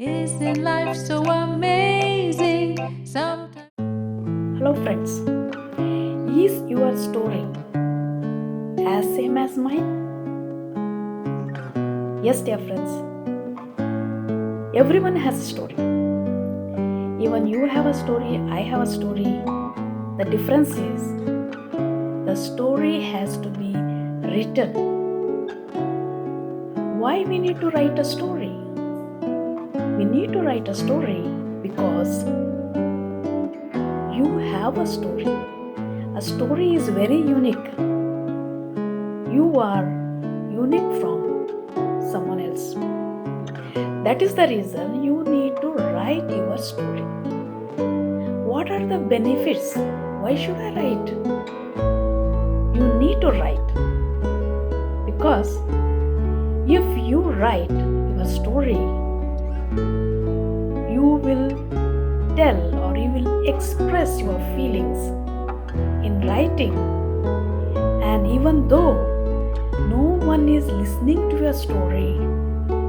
Isn't life so amazing? Sometimes. Hello friends, is your story as same as mine? Yes dear friends, everyone has a story. Even you have a story, I have a story. The difference is the story has to be written. Why we need to write a story? We need to write a story because you have a story. A story is very unique. You are unique from someone else. That is the reason you need to write your story. What are the benefits? Why should I write? You need to write. Because if you write your story, you will tell or you will express your feelings in writing. And even though no one is listening to your story,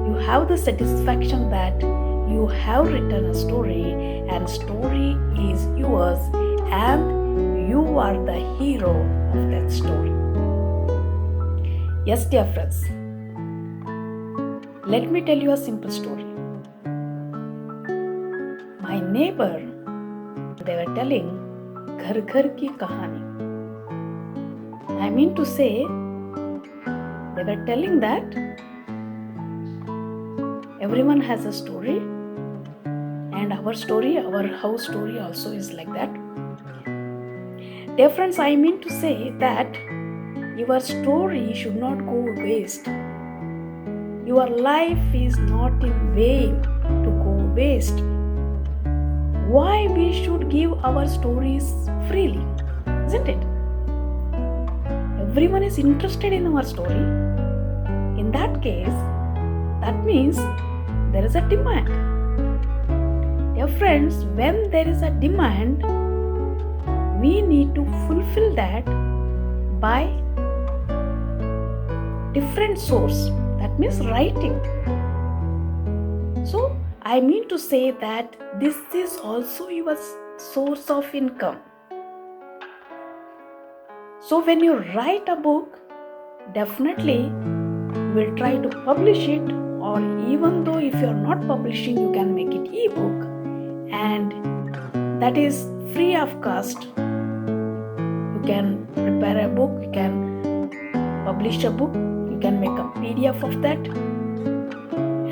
you have the satisfaction that you have written a story and story is yours and you are the hero of that story. Yes, dear friends, let me tell you a simple story. My neighbor, they were telling Ghar Ghar Ki Kahani. I mean to say, they were telling that everyone has a story and our story, our house story also is like that. Dear friends, I mean to say that your story should not go waste. Your life is not in vain to go waste. Why we should give our stories freely, isn't it? Everyone is interested in our story. In that case, that means there is a demand. Dear friends, when there is a demand, we need to fulfill that by different source. That means writing. So, I mean to say that this is also your source of income. So when you write a book, definitely you will try to publish it, or even though if you are not publishing, you can make it ebook, and that is free of cost. You can prepare a book, you can publish a book, you can make a PDF of that,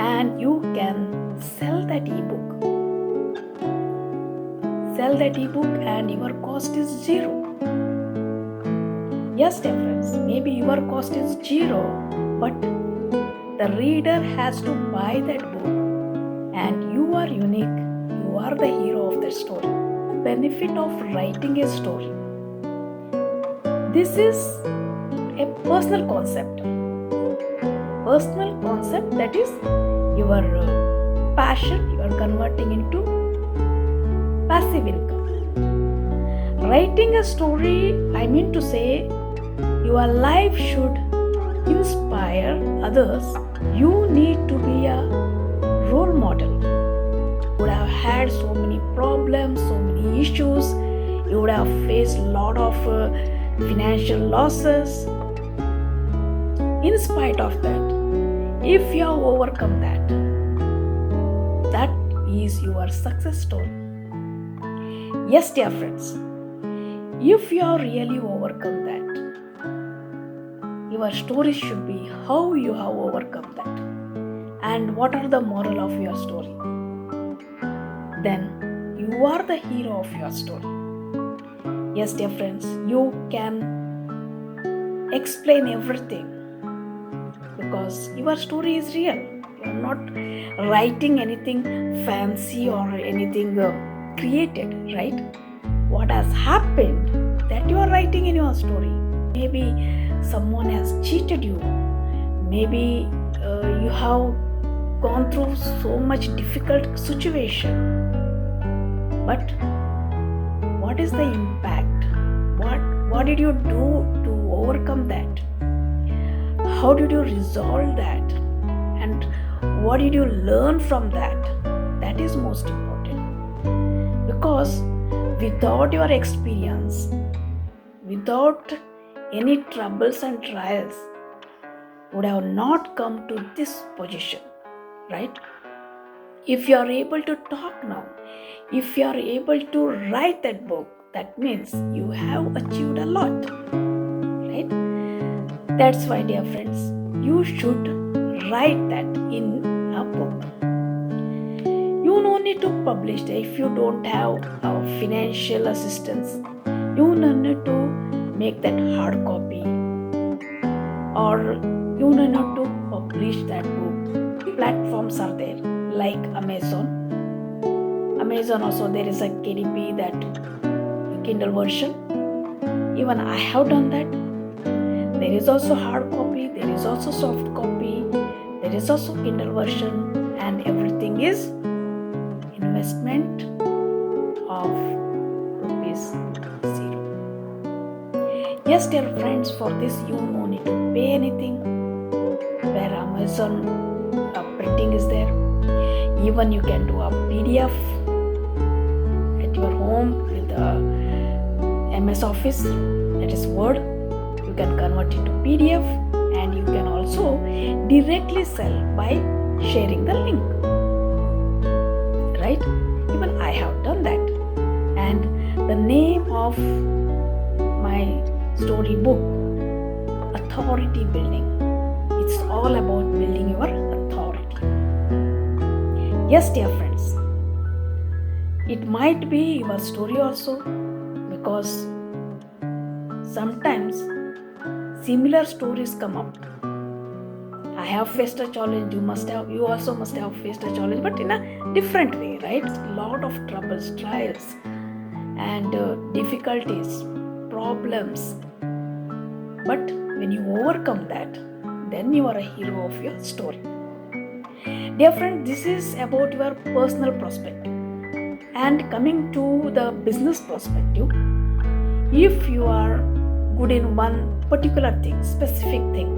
and you can sell that ebook. Sell that ebook and your cost is zero. Yes, dear friends, maybe your cost is zero, but the reader has to buy that book and you are unique, you are the hero of that story. The benefit of writing a story. This is a personal concept. Personal concept, that is your passion you are converting into passive income. Writing a story, I mean to say, your life should inspire others. You need to be a role model. You would have had so many problems, so many issues. You would have faced a lot of financial losses. In spite of that, if you have overcome that, that is your success story. Yes, dear friends, if you have really overcome that, your story should be how you have overcome that and what are the moral of your story. Then you are the hero of your story. Yes, dear friends, you can explain everything because your story is real. You are not writing anything fancy or anything created, right? What has happened that you are writing in your story. Maybe someone has cheated you. Maybe you have gone through so much difficult situation. But what is the impact? What did you do to overcome that? How did you resolve that? And what did you learn from that? That is most important. Because without your experience, without any troubles and trials, would have not come to this position, right? If you are able to talk now, if you are able to write that book, that means you have achieved a lot, right? That's why, dear friends, you should write that in a book. You no need to publish it if you don't have financial assistance. You no need to make that hard copy, or you no need to publish that book. Platforms are there like Amazon. Amazon also there is a KDP, that Kindle version. Even I have done that. There is also hard copy, there is also soft copy, there is also Kindle version, and everything is investment of ₹0. Yes, dear friends, for this you no need to pay anything, where Amazon printing is there. Even you can do a PDF at your home with the MS Office, that is Word. You can convert it to PDF, and you can also directly sell by sharing the link, right? Even I have done that. And the name of my storybook, Authority Building. It's all about building your authority. Yes, dear friends, it might be your story also, because sometimes similar stories come up. I have faced a challenge, you also must have faced a challenge, but in a different way, right? A lot of troubles, trials, and difficulties, problems. But when you overcome that, then you are a hero of your story. Dear friend, this is about your personal perspective. And coming to the business perspective, if you are good in one particular thing, specific thing,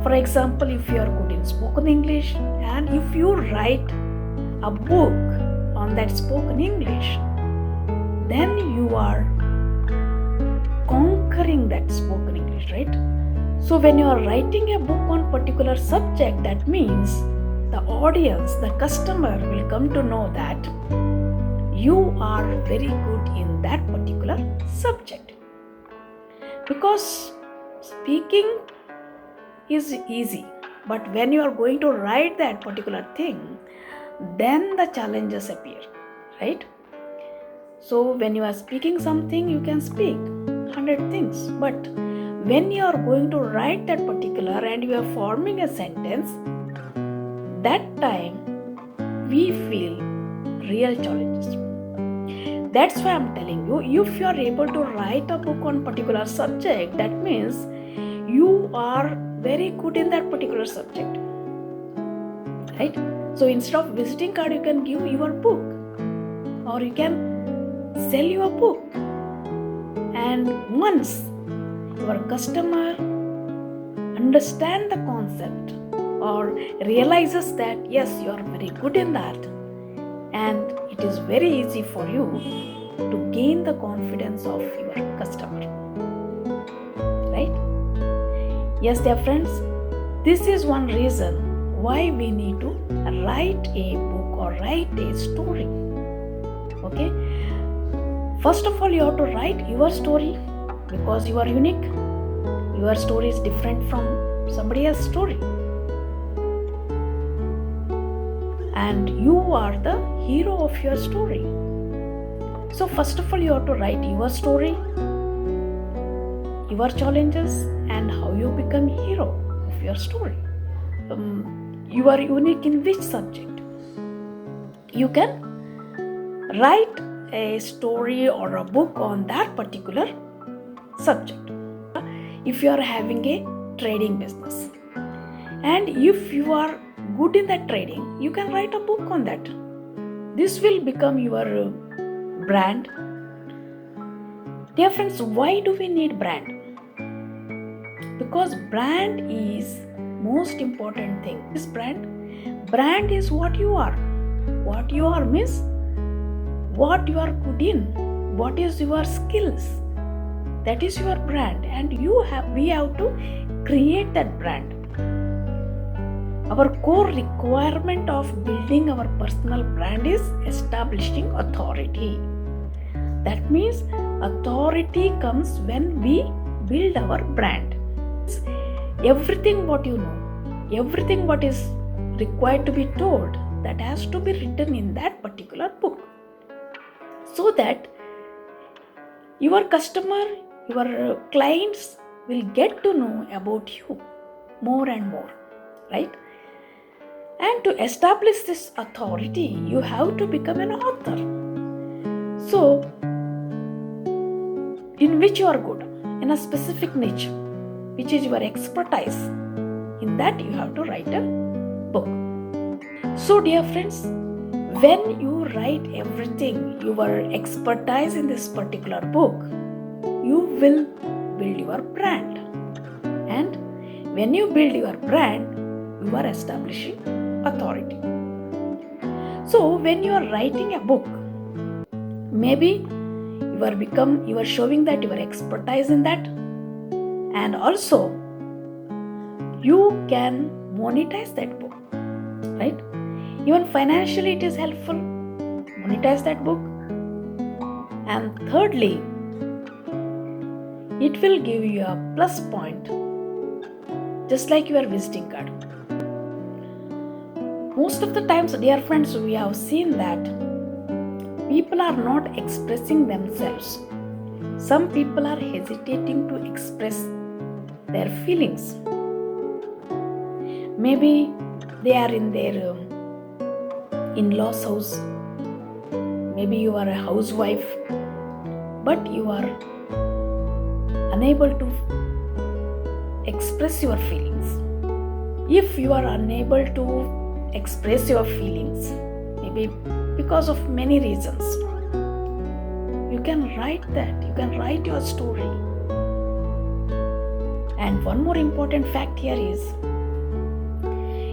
for example, if you are good in spoken English, and if you write a book on that spoken English, then you are conquering that spoken English, right? So when you are writing a book on particular subject, that means the audience, the customer will come to know that you are very good in that particular subject. Because speaking is easy, but when you are going to write that particular thing, then the challenges appear, right? So when you are speaking something, you can speak 100 things, but when you are going to write that particular and you are forming a sentence, that time we feel real challenges. That's why I'm telling you, if you are able to write a book on particular subject, that means you are very good in that particular subject, right? So instead of visiting card, you can give your book, or you can sell your book. And once your customer understand the concept or realizes that yes, you are very good in that, and it is very easy for you to gain the confidence of your customer, right? Yes, dear friends, this is one reason why we need to write a book or write a story. Okay, first of all, you have to write your story, because you are unique. Your story is different from somebody else's story, and you are the hero of your story. So first of all, you have to write your story, your challenges, and how you become hero of your story. You are unique in which subject? You can write a story or a book on that particular subject. If you are having a trading business, and if you are good in that trading, you can write a book on that. This will become your brand. Dear friends, why do we need brand? Because brand is most important thing. This brand is what you are. what you are means what you are good in, what is your skills. That is your brand, and we have to create that brand. Our core requirement of building our personal brand is establishing authority. That means authority comes when we build our brand. Everything what you know, everything what is required to be told, that has to be written in that particular book, so that your customer, your clients will get to know about you more and more, right? And to establish this authority, you have to become an author. So, in which you are good, in a specific niche, which is your expertise, in that you have to write a book. So, dear friends, when you write everything, your expertise in this particular book, you will build your brand. And when you build your brand, you are establishing authority. So when you are writing a book, maybe you are showing that you are expertise in that, and also you can monetize that book, right? Even financially it is helpful. Monetize that book. And thirdly, it will give you a plus point, just like your visiting card. Most of the times, dear friends, we have seen that people are not expressing themselves. Some people are hesitating to express their feelings. Maybe they are in their in-laws' house. Maybe you are a housewife, but you are unable to express your feelings. If you are unable to express your feelings, maybe because of many reasons, you can write that. You can write your story. And one more important fact here is,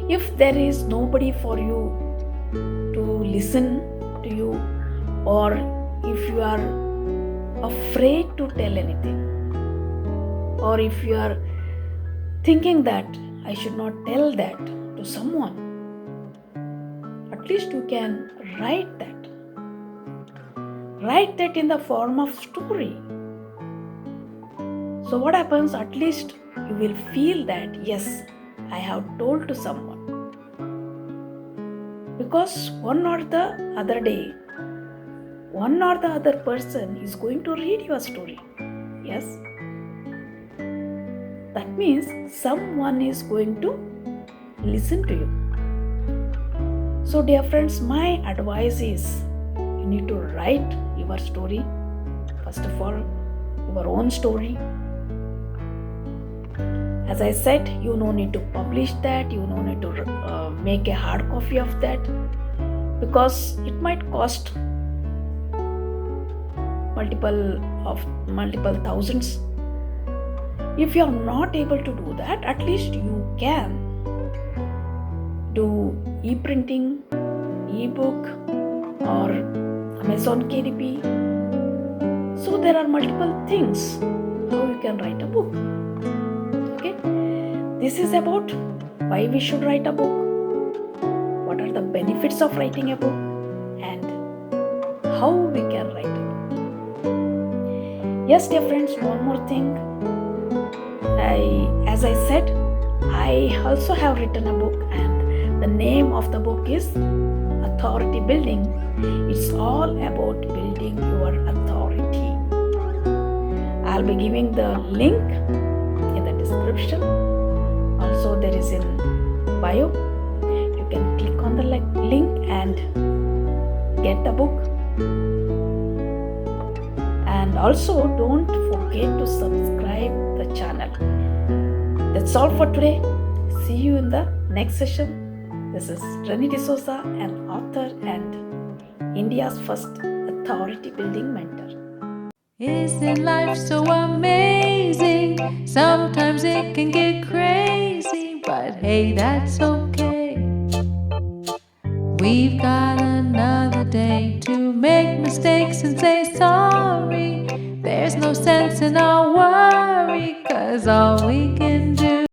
if there is nobody for you to listen to you, or if you are afraid to tell anything, or if you are thinking that I should not tell that to someone, at least you can write that. Write that in the form of story. So what happens? At least you will feel that, yes, I have told to someone. Because one or the other day, one or the other person is going to read your story. Yes? That means someone is going to listen to you. So dear friends, my advice is, you need to write your story. First of all, your own story. As I said, you no need to publish that, you no need to make a hard copy of that, because it might cost multiple thousands. If you are not able to do that, at least you can do e-printing, e-book, or Amazon KDP. So there are multiple things how you can write a book. Okay, this is about why we should write a book, what are the benefits of writing a book, and how we can write a book. Yes, dear friends, one more thing. As I said, I also have written a book, and the name of the book is Authority Building. It's all about building your authority. I'll be giving the link in the description. Also, there is in bio. You can click on the link and get the book. And also, don't forget to subscribe the channel. That's all for today. See you in the next session. This is Rani D'Souza, an author and India's first authority building mentor. Isn't life so amazing? Sometimes it can get crazy, but hey, that's okay. We've got a another day to make mistakes and say sorry. There's no sense in our worry, 'cause all we can do